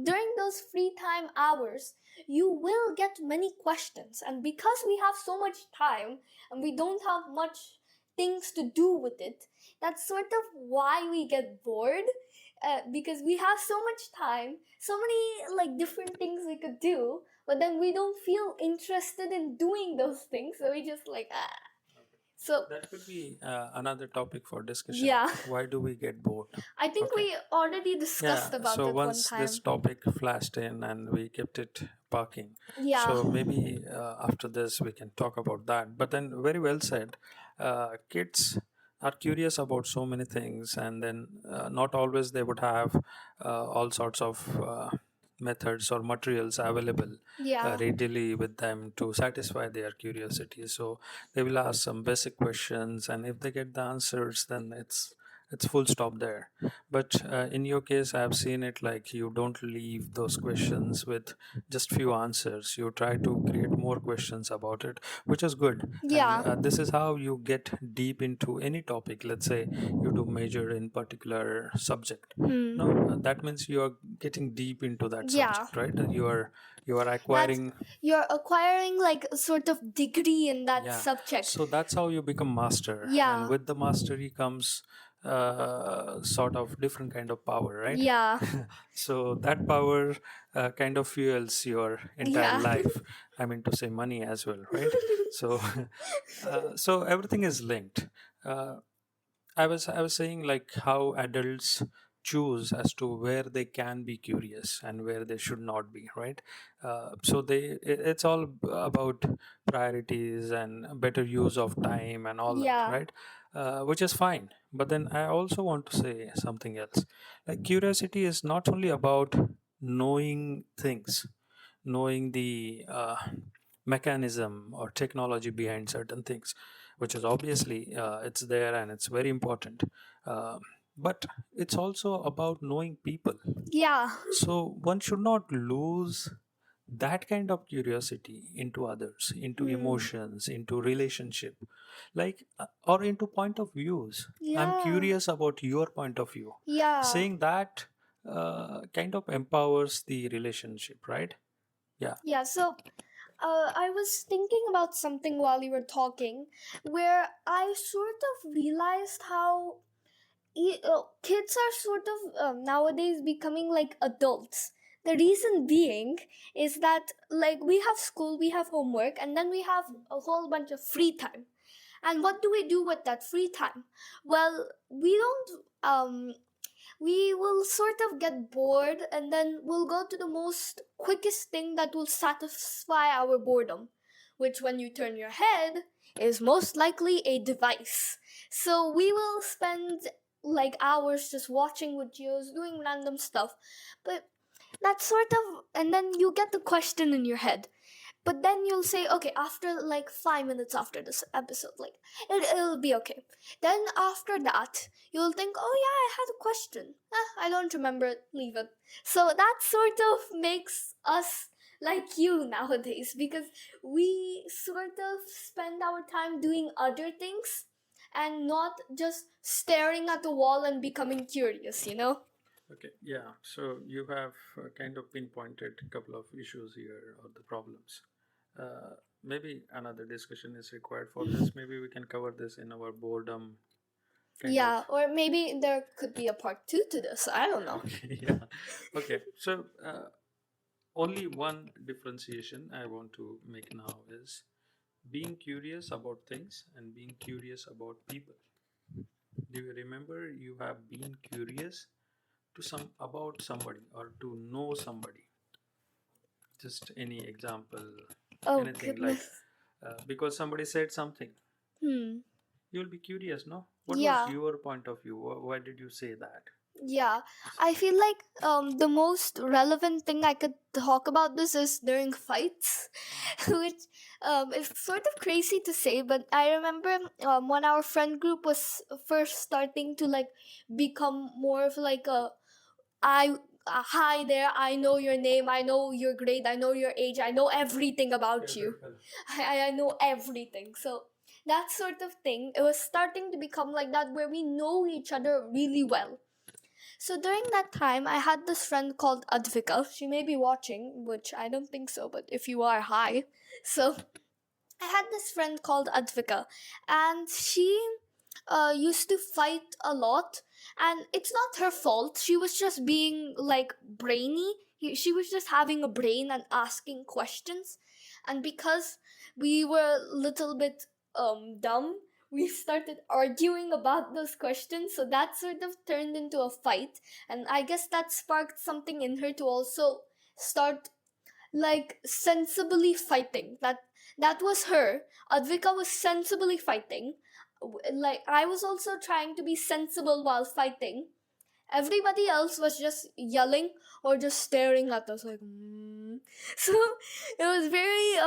during those free time hours, you will get many questions. And because we have so much time and we don't have much things to do with it, that's sort of why we get bored. Because we have so much time, so many like different things we could do, but then we don't feel interested in doing those things, so we just like so that could be another topic for discussion. yeah. Why do we get bored? I think Okay. we already Yeah, discussed about so it one once this time. topic flashed in and we kept it parking. Yeah. So maybe after this we can talk about that. But then, very well said. Kids are curious about so many things, and then not always they would have all sorts of methods or materials available Yeah. readily with them to satisfy their curiosity. So they will ask some basic questions, and if they get the answers, then it's full stop there. But in your case, I've seen it like you don't leave those questions with just few answers. You try to create more questions about it, which is good. And Yeah. this is how you get deep into any topic. Let's say you do major in particular subject. No, that means you are getting deep into that Yeah. subject, right? You are That's acquiring. you're acquiring like a sort of degree in that Yeah. subject. So that's how you become master, and Yeah. with the mastery comes sort of different kind of power, right? Yeah. So that power kind of fuels your entire Yeah. life. I mean to say money as well, right? So so everything is linked. uh, I was saying like how adults choose as to where they can be curious and where they should not be, right? So it's all about priorities and better use of time and all that, Yeah. right? Which is fine. But then I also want to say something else. Like curiosity is not only about knowing things, knowing the mechanism or technology behind certain things, which is obviously it's there and it's very important. uh, but it's also about knowing people. Yeah. So one should not lose that kind of curiosity into others, into emotions, into relationship, like or into point of views. I'm Yeah. curious about your point of view. Yeah. Saying that kind of empowers the relationship, right? Yeah. Yeah. So I was thinking about something while you were talking, where I sort of realized how kids are sort of nowadays becoming like adults. The reason being is that like we have school, we have homework, and then we have a whole bunch of free time. And what do we do with that free time? Well, we will sort of get bored, and then we'll go to the most quickest thing that will satisfy our boredom, which when you turn your head is most likely a device. So we will spend like hours just watching videos, doing random stuff. But that sort of, and then you get the question in your head, but then you'll say, okay, after like 5 minutes after this episode, like it'll be okay. Then after that, you'll think, oh yeah, I had a question. I don't remember it, leave it. So that sort of makes us like you nowadays, because we sort of spend our time doing other things and not just staring at the wall and becoming curious, you know? Okay, yeah. So you have kind of pinpointed a couple of issues here or the problems. Maybe another discussion is required for this. Maybe we can cover this in our boredom kind Yeah, of. or maybe there could be a part two to this. I don't know. Okay, yeah. Okay, so only one differentiation I want to make now is being curious about things and being curious about people. Do you remember you have been curious to some about somebody or to know somebody? Just any example, Oh anything like goodness. because somebody said something, Hmm. you'll be curious, no? What was Yeah. your point of view? Why did you say that? Yeah, I feel like the most relevant thing I could talk about this is during fights, which is sort of crazy to say, but I remember when our friend group was first starting to like become more of like a I hi there, I know your name, I know your grade, I know your age, I know everything about you. I know everything. So that sort of thing, it was starting to become like that where we know each other really well. So during that time, I had this friend called Advika. She may be watching, which I don't think so, but if you are, hi. So I had this friend called Advika, and she used to fight a lot, and it's not her fault. She was just being like brainy. She was just having a brain and asking questions, and because we were a little bit dumb, we started arguing about those questions. So that sort of turned into a fight, and I guess that sparked something in her to also start like sensibly fighting. That was her. Advika was sensibly fighting. Like I was also trying to be sensible while fighting. Everybody else was just yelling or just staring at us like so it was very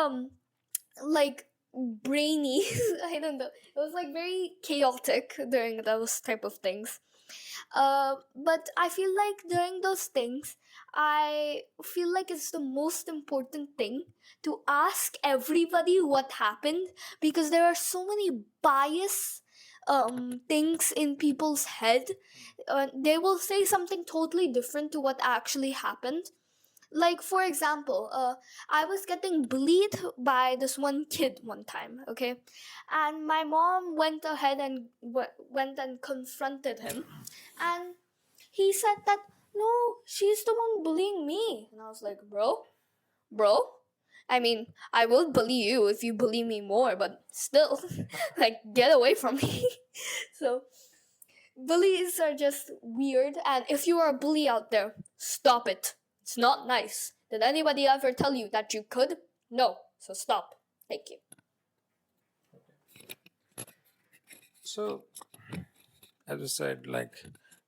like brainy. I don't know, it was like very chaotic during those type of things. But I feel like during those things, I feel like it's the most important thing to ask everybody what happened, because there are so many bias things in people's head. They will say something totally different to what actually happened. Like for example, I was getting bullied by this one kid one time, okay, and my mom went ahead and went and confronted him, and he said that no, she's the one bullying me, and I was like, bro, I mean, I will bully you if you bully me more, but still, like, get away from me. So bullies are just weird, and if you are a bully out there, stop it. It's not nice. Did anybody ever tell you that you could? No, so stop. Thank you. So, as I said, like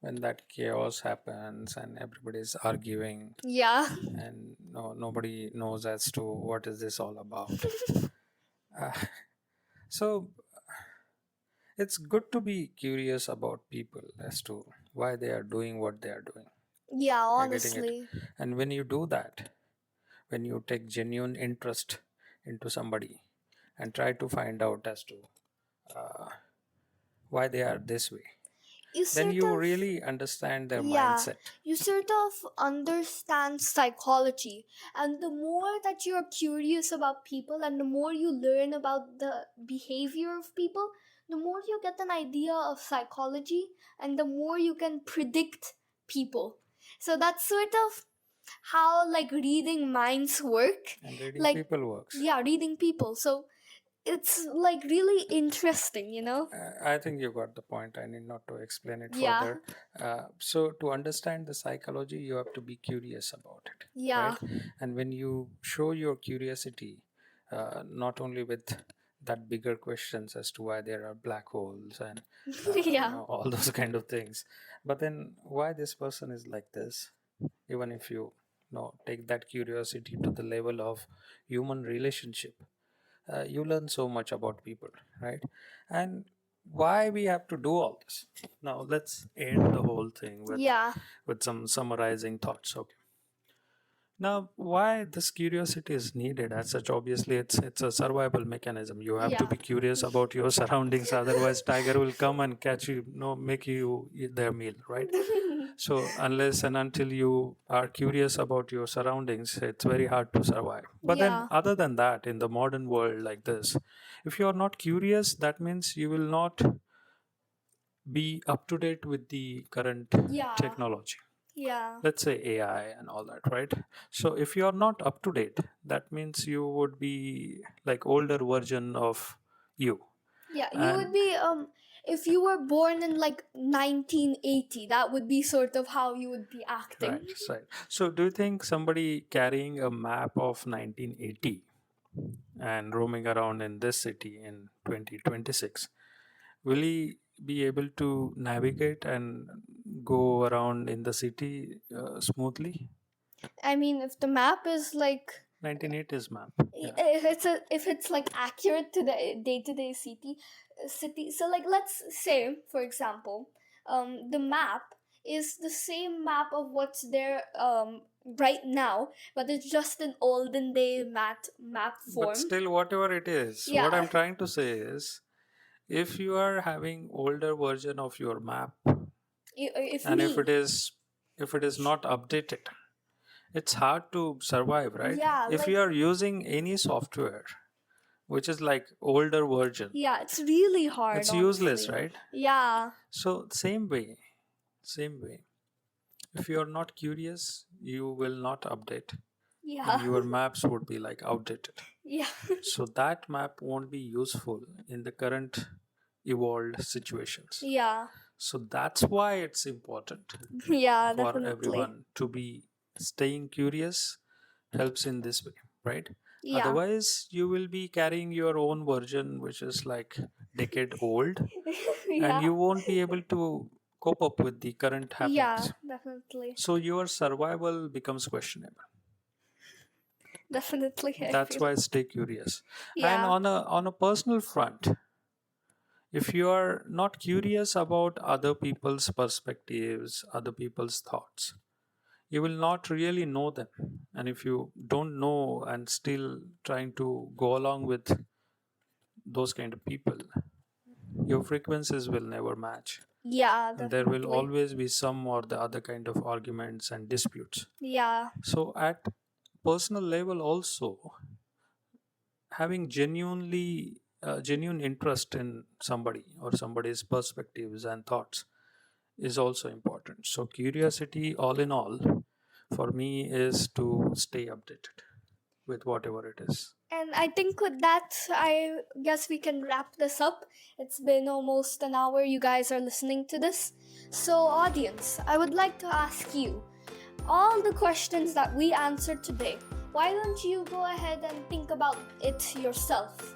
when that chaos happens and everybody's arguing Yeah. and nobody knows as to what is this all about. uh, so it's good to be curious about people as to why they are doing what they are doing. Yeah, You're getting it. honestly. And when you do that, when you take genuine interest into somebody and try to find out as to uh, why they are this way, You then sort you of really understand their Yeah, mindset. you sort of understand psychology, and the more that you're curious about people and the more you learn about the behavior of people, the more you get an idea of psychology and the more you can predict people. So that's sort of how like reading minds work. And reading Like, people works. yeah, reading people. So it's like really interesting, you know? I think you got the point. I need not to explain it Yeah, further. So, to understand the psychology, you have to be curious about it, yeah, right? And when you show your curiosity, not only with that bigger questions as to why there are black holes and yeah, all those kind of things, but then why this person is like this, even if you take that curiosity to the level of human relationship, you learn so much about people, right? And why we have to do all this. Now let's end the whole thing with yeah. some summarizing thoughts. Okay, now why this curiosity is needed as such? Obviously it's a survival mechanism. You have to Yeah. be curious about your surroundings, otherwise tiger will come and catch you, make you eat their meal, right? So unless and until you are curious about your surroundings, it's very hard to survive. But then Yeah. other than that, in the modern world like this, if you are not curious, that means you will not be up to date with the current Yeah. technology. Yeah. Let's say AI and all that, right? So if you are not up to date, that means you would be like older version of you. Yeah, you would And be if you were born in like 1980, that would be sort of how you would be acting. right, right. So do you think somebody carrying a map of 1980 and roaming around in this city in 2026, will he be able to navigate and go around in the city smoothly? I mean, if the map is like 1980s map, yeah. if it's like accurate to the day-to-day city, so like let's say for example, the map is the same map of what's there right now, but it's just an olden day map But form. still, whatever it is, what Yeah, I'm trying to say is, if you are having older version of your map, if and me, if it is not updated, it's hard to survive, right? yeah, If like you are using any software which is like older version, yeah, it's really hard, it's useless, honestly. right? Yeah, So same way, if you are not curious, you will not update, and yeah, your maps would be like outdated. yeah, So that map won't be useful in the current evolved situations. yeah, So that's why it's important yeah, for definitely. everyone to be staying curious, helps in this way, right? Yeah, Otherwise, you will be carrying your own version, which is like decade old, and yeah, you won't be able to cope up with the current yeah, happenings. definitely. So your survival becomes questionable. Definitely, I That's feel. why stay curious. And Yeah, on a personal front, if you are not curious about other people's perspectives, other people's thoughts, you will not really know them. And if you don't know and still trying to go along with those kind of people, your frequencies will never match. yeah, And there will definitely. always be some or the other kind of arguments and disputes. Yeah, So, at personal level, also, having genuine interest in somebody or somebody's perspectives and thoughts is also important. So curiosity, all in all, for me is to stay updated with whatever it is. and I think with that, I guess we can wrap this up. It's been almost an hour you guys are listening to this. So, audience, I would like to ask you all the questions that we answered today. Why don't you go ahead and think about it yourself?